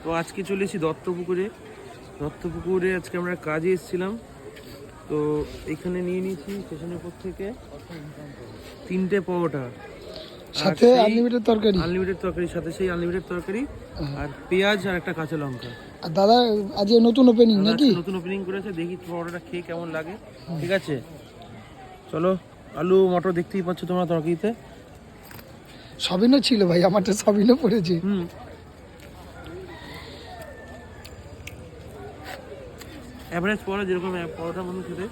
তো আজকে চলে এসেছি দত্তপুকুরে। দত্তপুকুরে আজকে আমরা কাজে এসেছিলাম। তো এখানে নিয়ে নিয়েছি স্টেশনের পর থেকে 3টে পরোটা, সাথে আনলিমিটেড তরকারি। আনলিমিটেড তরকারি সাথে সেই আনলিমিটেড তরকারি আর পেঁয়াজ আর একটা কাঁচা লঙ্কা। আর দাদা আজ নতুন ওপেনিং নাকি? নতুন ওপেনিং করেছে, দেখি পরোটাটা খেয়ে কেমন লাগে। ঠিক আছে, চলো। আলু মটর দেখতেই পাচ্ছ তোমরা তরকারিতে। সবিনও ছিল ভাই, আমারটা সবিনও পড়েছে। অ্যাভারেজ পরোটা যেরকম পরোটা মানুষ খেতে,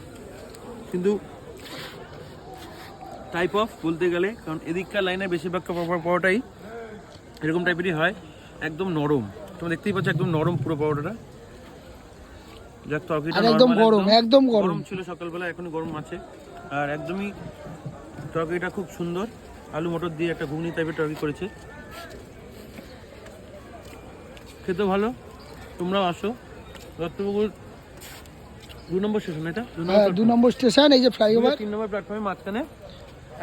কিন্তু টাইপ অফ বলতে গেলে, কারণ এদিককার লাইনে বেশিরভাগ পরোটাই এরকম টাইপেরই হয়, একদম নরম। তোমরা দেখতেই পাচ্ছ একদম নরম পুরো পরোটাটা। যাক, তরকারিটা একদম গরম, একদম গরম ছিল সকালবেলা, এখনো গরম আছে। আর একদমই তরকারিটা খুব সুন্দর, আলু মটর দিয়ে একটা ঘুগনি টাইপের তরকারি করেছে, খেতে ভালো। তোমরাও আসো দত্তপুকুর 2 নম্বর স্টেশন। এটা 2 নম্বর স্টেশন, এই যে ফ্লাইওভার 3 নম্বর প্ল্যাটফর্মের মাঝখানে,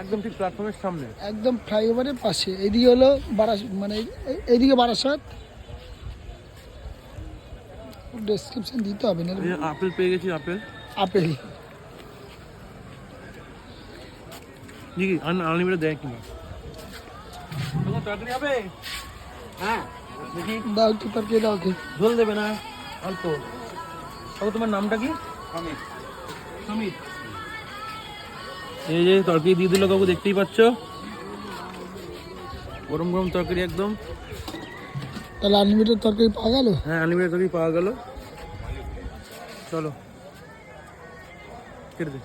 একদম ঠিক প্ল্যাটফর্মের সামনে, একদম ফ্লাইওভারের পাশে। এইদিকে হলো মানে এইদিকে বারাসাত। ডেসক্রিপশন দিতে হবে না? আপেল পেয়ে গেছি, আপেল জি আনলিমিটেড দেয় কিনা। তোমার তরকারি হবে? হ্যাঁ দেখি, দাও একটু তরকারি দাও। ঝোল দেবে না, অল্প। তোমার নামটা কি? সমিত। এই যে তরকারি দিয়ে দিল কাকু, দেখতেই পাচ্ছ, গরম গরম তরকারি একদম। তাহলে আনলিমিটেড তরকারি পাওয়া গেল? হ্যাঁ, আনলিমিটেড তরকারি পাওয়া গেল। চলো কেটে দে।